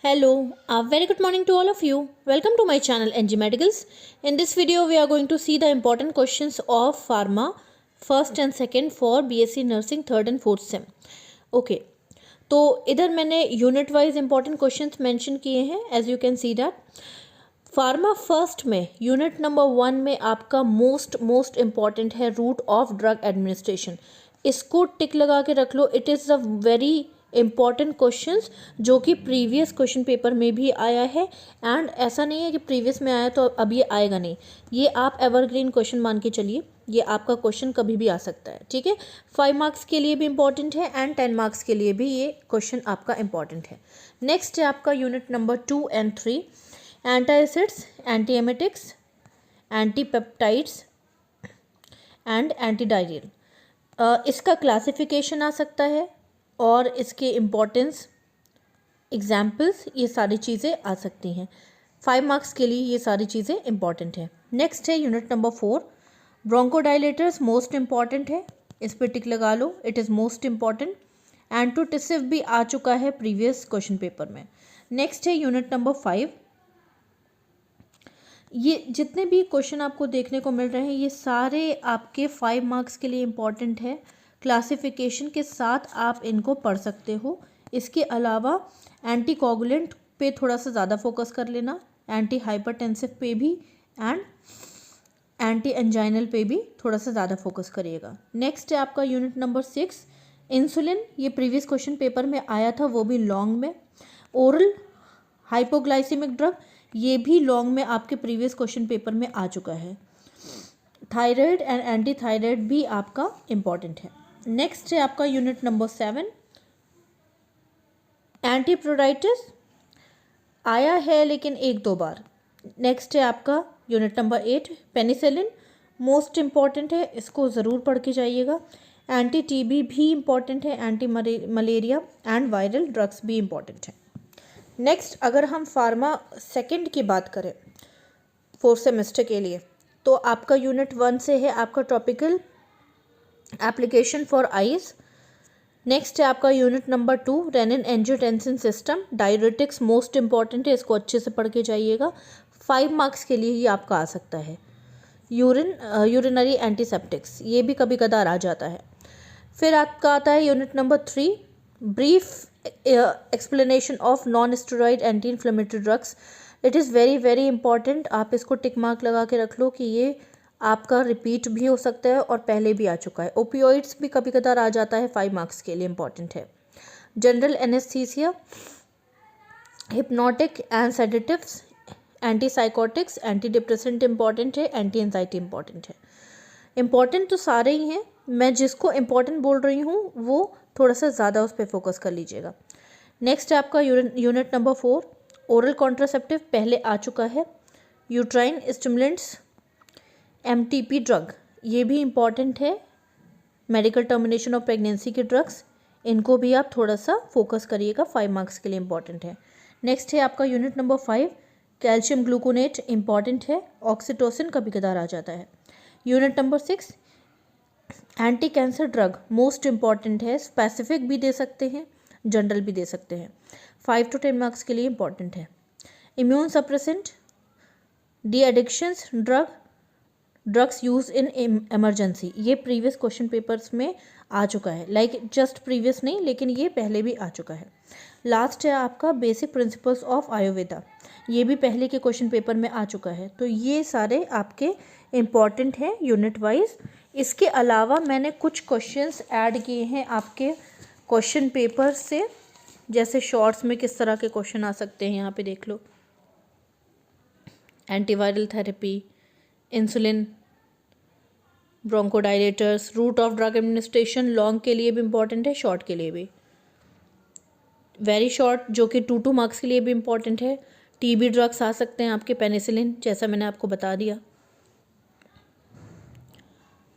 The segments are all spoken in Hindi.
Hello, a very good morning to all of you. Welcome to my channel NG Medicals. In this video, we are going to see the important questions of Pharma first and second for BSc Nursing third and fourth sem. Okay, तो इधर मैंने unit wise important questions mention किए हैं. As you can see that pharma first में यूनिट नंबर 1 में आपका मोस्ट इम्पॉर्टेंट है रूट ऑफ ड्रग एडमिनिस्ट्रेशन. इसको टिक लगा के रख लो. It is a very important questions जो कि प्रीवियस क्वेश्चन पेपर में भी आया है. एंड ऐसा नहीं है कि प्रीवियस में आया तो अब ये आएगा नहीं. ये आप एवरग्रीन क्वेश्चन मान के चलिए. ये आपका क्वेश्चन कभी भी आ सकता है. ठीक है, 5 मार्क्स के लिए भी इम्पॉर्टेंट है एंड 10 मार्क्स के लिए भी ये क्वेश्चन आपका इम्पॉर्टेंट है. नेक्स्ट है आपका unit number 2 and 3, anti acids, anti emetics, anti peptides and anti diarrhoeal. इसका क्लासिफिकेशन आ सकता है और इसके इम्पोर्टेंस, एग्जाम्पल्स, ये सारी चीज़ें आ सकती हैं. 5 मार्क्स के लिए ये सारी चीज़ें इंपॉर्टेंट है. नेक्स्ट है unit number 4, bronchodilators most important है. इस पर टिक लगा लो, इट इज़ मोस्ट इम्पॉर्टेंट. एंटोटिसिव भी आ चुका है प्रीवियस क्वेश्चन पेपर में. नेक्स्ट है यूनिट नंबर 5. ये जितने भी क्वेश्चन आपको देखने को मिल रहे हैं ये सारे आपके 5 मार्क्स के लिए इम्पॉर्टेंट है. क्लासिफिकेशन के साथ आप इनको पढ़ सकते हो. इसके अलावा एंटी कोगुलेंट पे थोड़ा सा ज़्यादा फोकस कर लेना, एंटी हाइपरटेंसिव पे भी एंड एंटी एंजाइनल पे भी थोड़ा सा ज़्यादा फोकस करिएगा. नेक्स्ट है आपका यूनिट नंबर 6, इंसुलिन. ये प्रीवियस क्वेश्चन पेपर में आया था, वो भी लॉन्ग में. ओरल हाइपोग्लाइसेमिक ड्रग, ये भी लॉन्ग में आपके प्रीवियस क्वेश्चन पेपर में आ चुका है. थायराइड एंड एंटी थायराइड भी आपका इम्पॉर्टेंट है. नेक्स्ट है आपका यूनिट नंबर 7, एंटीप्रोडाइटिस. आया है लेकिन 1-2 बार. नेक्स्ट है आपका unit number 8, penicillin. Most important है, इसको ज़रूर पढ़ के जाइएगा. एंटी टीबी भी इम्पॉर्टेंट है, anti malaria and viral drugs भी इम्पॉर्टेंट है. नेक्स्ट अगर हम फार्मा सेकंड की बात करें 4th सेमेस्टर के लिए, तो आपका यूनिट 1 से है आपका topical application for eyes. Next है आपका unit number 2, renin angiotensin system. Diuretics most important है, इसको अच्छे से पढ़ के जाइएगा. 5 मार्क्स के लिए ये आपका आ सकता है. यूरिनरी एंटीसेप्टिक्स, ये भी कभी कदार आ जाता है. फिर आपका आता है unit number 3, brief explanation of non steroid anti inflammatory drugs. It is very very important. आप इसको टिक मार्क लगा के रख लो कि ये आपका रिपीट भी हो सकता है और पहले भी आ चुका है. ओपियोइड्स भी कभी कदार आ जाता है, 5 मार्क्स के लिए इंपॉर्टेंट है. General anaesthesia, hypnotic and sedatives, anti psychotics, anti depressant important है, एंटी एंजाइटी इंपॉर्टेंट है. इंपॉर्टेंट तो सारे ही हैं, मैं जिसको इम्पॉर्टेंट बोल रही हूँ वो थोड़ा सा ज़्यादा उस पर फोकस कर लीजिएगा. नेक्स्ट है आपका यूनिट नंबर 4, ओरल कॉन्ट्रासेप्टिव. पहले आ चुका है. यूट्राइन स्टिमुलेंट्स, एमटीपी ड्रग, ये भी इम्पॉर्टेंट है. मेडिकल टर्मिनेशन ऑफ प्रेगनेंसी के ड्रग्स, इनको भी आप थोड़ा सा फोकस करिएगा, 5 मार्क्स के लिए इम्पॉर्टेंट है. नेक्स्ट है आपका unit number 5, calcium gluconate important है. ऑक्सीटोसिन कभी कदार आ जाता है. Unit number 6, anti cancer drug most important है. स्पेसिफिक भी दे सकते हैं, जनरल भी दे सकते हैं. 5 to 10 मार्क्स के लिए इम्पॉर्टेंट है. Immune suppressant, D addictions drugs use in emergency, ये प्रीवियस क्वेश्चन पेपर्स में आ चुका है. लाइक जस्ट प्रीवियस नहीं, लेकिन ये पहले भी आ चुका है. लास्ट है आपका बेसिक प्रिंसिपल्स ऑफ आयुर्वेदा, ये भी पहले के क्वेश्चन पेपर में आ चुका है. तो ये सारे आपके इम्पॉर्टेंट हैं यूनिट वाइज. इसके अलावा मैंने कुछ क्वेश्चंस ऐड किए हैं आपके क्वेश्चन पेपर से, जैसे शॉर्ट्स में किस तरह के क्वेश्चन आ सकते हैं, यहाँ पे देख लो. Antiviral therapy, insulin, bronchodilators, root of drug administration. Long के लिए भी इम्पॉर्टेंट है, शॉर्ट के लिए भी. वेरी शॉर्ट जो कि 2 मार्क्स के लिए भी इम्पॉर्टेंट है. टीबी ड्रग्स आ सकते हैं आपके, पेनिसिलिन, जैसा मैंने आपको बता दिया.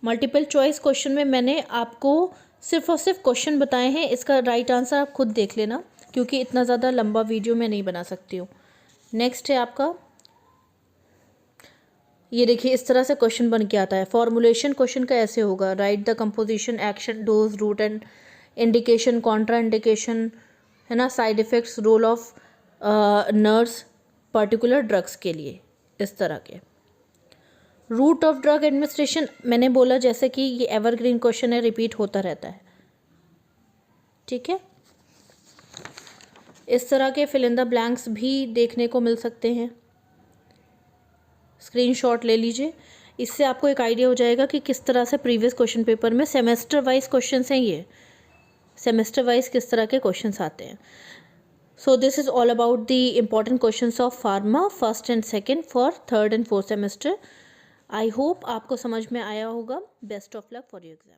मल्टीपल चॉइस क्वेश्चन में मैंने आपको सिर्फ और सिर्फ क्वेश्चन बताए हैं. इसका राइट आंसर आप खुद देख लेना, क्योंकि इतना ज़्यादा लंबा वीडियो मैं नहीं बना सकती हूँ. नेक्स्ट है आपका, ये देखिए इस तरह से क्वेश्चन बन के आता है. फॉर्मुलेशन क्वेश्चन का ऐसे होगा, write the composition, action, dose, route and indication, contraindication, है ना, side effects, role of nurse particular drugs के लिए, इस तरह के। रूट ऑफ ड्रग एडमिनिस्ट्रेशन मैंने बोला जैसे कि ये एवरग्रीन क्वेश्चन है, रिपीट होता रहता है, ठीक है। इस तरह के फिल इन द ब्लैंक्स भी देखने को मिल सकते हैं, स्क्रीनशॉट ले लीजिए। इससे आपको एक आइडिया हो जाएगा कि किस तरह से प्रीवियस क्वेश्चन पेपर में सेमेस्टर वाइज क्वेश्चंस हैं, ये सेमेस्टर वाइज किस तरह के क्वेश्चंस आते हैं। So this is all about the important questions of pharma first and second for third and fourth semester. I hope आपको समझ में आया होगा। Best of luck for your exam.